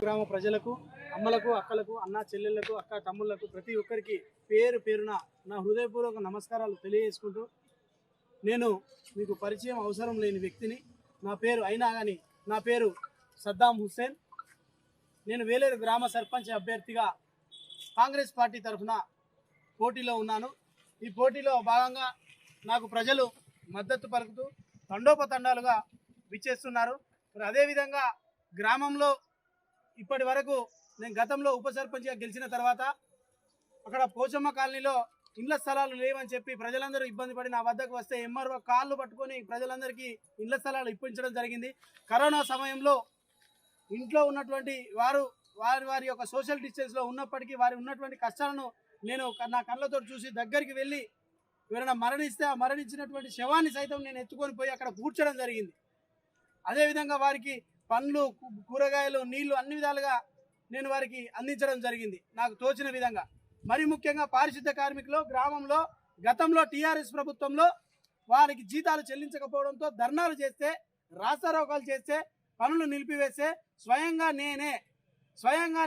గ్రామ ప్రజలకు, అమ్మలకు, అక్కలకు, అన్న చెల్లెళ్లకు, అక్క తమ్ముళ్లకు ప్రతి ఒక్కరికి పేరు పేరున నా హృదయపూర్వక నమస్కారాలు తెలియజేసుకుంటూ, నేను మీకు పరిచయం అవసరం లేని వ్యక్తిని. నా పేరు అయినా కానీ నా పేరు సద్దాం హుస్సేన్. నేను వేలేరు గ్రామ సర్పంచ్ అభ్యర్థిగా కాంగ్రెస్ పార్టీ తరఫున పోటీలో ఉన్నాను. ఈ పోటీలో భాగంగా నాకు ప్రజలు మద్దతు పలుకుతూ తండోపతండాలుగా విచ్చేస్తున్నారు. మరి అదేవిధంగా గ్రామంలో ఇప్పటి వరకు నేను గతంలో ఉప సర్పంచ్గా గెలిచిన తర్వాత అక్కడ పోచమ్మ కాలనీలో ఇండ్ల స్థలాలు లేవని చెప్పి ప్రజలందరూ ఇబ్బంది పడి నా వద్దకు వస్తే ఎంఆర్ఓ కాళ్ళు పట్టుకొని ప్రజలందరికీ ఇండ్ల స్థలాలు ఇప్పించడం జరిగింది. కరోనా సమయంలో ఇంట్లో ఉన్నటువంటి వారి యొక్క సోషల్ డిస్టెన్స్లో ఉన్నప్పటికీ వారి ఉన్నటువంటి కష్టాలను నేను నా కళ్ళతో చూసి దగ్గరికి వెళ్ళి ఎవరైనా మరణిస్తే ఆ మరణించినటువంటి శవాన్ని సైతం నేను ఎత్తుకొని పోయి అక్కడ కూర్చోడం జరిగింది. అదేవిధంగా వారికి పండ్లు, కూరగాయలు, నీళ్లు అన్ని విధాలుగా నేను వారికి అందించడం జరిగింది నాకు తోచిన విధంగా. మరి ముఖ్యంగా పారిశుద్ధ కార్మికులు గ్రామంలో గతంలో టీఆర్ఎస్ ప్రభుత్వంలో వారికి జీతాలు చెల్లించకపోవడంతో ధర్నాలు చేస్తే, రాస్తారోకాలు చేస్తే, పనులు నిలిపివేస్తే స్వయంగా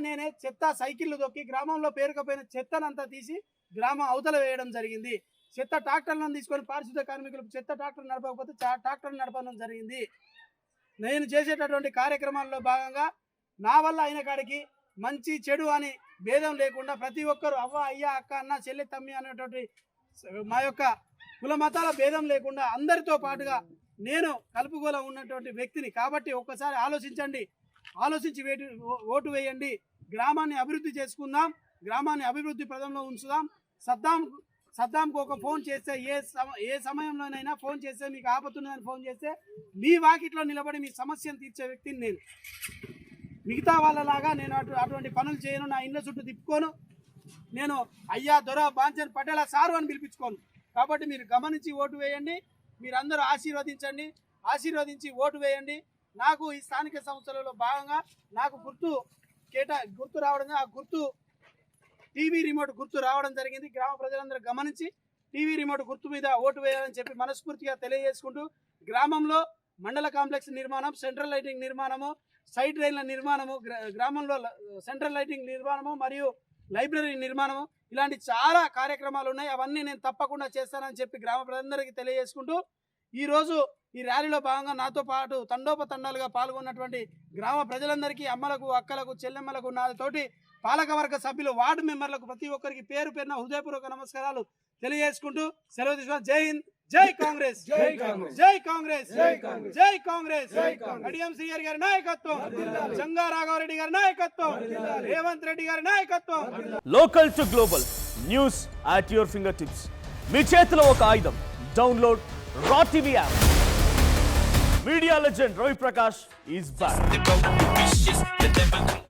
నేనే చెత్త సైకిళ్లు దొక్కి గ్రామంలో పేరుకపోయిన చెత్తనంతా తీసి గ్రామం అవతల వేయడం జరిగింది. చెత్త ట్రాక్టర్లను తీసుకొని పారిశుద్ధ కార్మికులకు చెత్త ట్రాక్టర్ నడపకపోతే ట్రాక్టర్ నడపడం జరిగింది. నేను చేసేటటువంటి కార్యక్రమాల్లో భాగంగా నా వల్ల అయిన కాడికి మంచి చెడు అని భేదం లేకుండా ప్రతి ఒక్కరు అవ్వ, అయ్య, అక్క, అన్న, చెల్లి, తమ్మి అనేటువంటి మా యొక్క కుల మతాల భేదం లేకుండా అందరితో పాటుగా నేను కలుపుగోల ఉన్నటువంటి వ్యక్తిని. కాబట్టి ఒక్కసారి ఆలోచించండి, ఆలోచించి ఓటు వేయండి. గ్రామాన్ని అభివృద్ధి చేసుకుందాం, గ్రామాన్ని అభివృద్ధి పదంలో ఉంచుదాం. సద్దాంకు ఒక ఫోన్ చేస్తే ఏ సమయంలోనైనా ఫోన్ చేస్తే మీకు ఆపత్తున్నదని ఫోన్ చేస్తే మీ వాకిట్లో నిలబడి మీ సమస్యను తీర్చే వ్యక్తిని నేను. మిగతా వాళ్ళలాగా నేను అటువంటి పనులు చేయను. నా ఇండ్ల చుట్టూ తిప్పుకోను. నేను అయ్యా, దొర, బాంచన్, పటేల, సారు అని పిలిపించుకోను. కాబట్టి మీరు గమనించి ఓటు వేయండి. మీరందరూ ఆశీర్వదించి ఓటు వేయండి. నాకు ఈ స్థానిక సంస్థలలో భాగంగా నాకు గుర్తు రావడం, ఆ గుర్తు టీవీ రిమోట్ గుర్తు రావడం జరిగింది. గ్రామ ప్రజలందరూ గమనించి టీవీ రిమోట్ గుర్తు మీద ఓటు వేయాలని చెప్పి మనస్ఫూర్తిగా తెలియజేసుకుంటూ, గ్రామంలో మండల కాంప్లెక్స్ నిర్మాణం, సెంట్రల్ లైటింగ్ నిర్మాణము, సైడ్ రైళ్ల నిర్మాణము, గ్రామంలో సెంట్రల్ లైటింగ్ నిర్మాణము మరియు లైబ్రరీ నిర్మాణము, ఇలాంటి చాలా కార్యక్రమాలు ఉన్నాయి. అవన్నీ నేను తప్పకుండా చేస్తానని చెప్పి గ్రామ ప్రజలందరికీ తెలియజేసుకుంటూ, ఈరోజు ఈ ర్యాలీలో భాగంగా నాతో పాటు తండోపతండాలుగా పాల్గొన్నటువంటి గ్రామ ప్రజలందరికీ, అమ్మలకు, అక్కలకు, చెల్లెమ్మలకు, నాతోటి పాలకవర్గ సభ్యులు, వార్డు మెంబర్లకు ప్రతి ఒక్కరికి పేరు పేరున హృదయపూర్వక నమస్కారాలు తెలియజేసుకుంటూ సెలవు తీసుకున్నాను. జై హింద్, జై కాంగ్రెస్, జై కాంగ్రెస్, జై కాంగ్రెస్, జై కాంగ్రెస్. కడియం శ్రీహరి గారి నాయకత్వం, జంగా రాఘవరెడ్డి గారి నాయకత్వం, రేవంత్ రెడ్డి గారి నాయకత్వం. Local to global news at your fingertips. మీ చేతిలో ఒక ఆయుధం. Download Raa TV app. Media legend Ravi Prakash is back.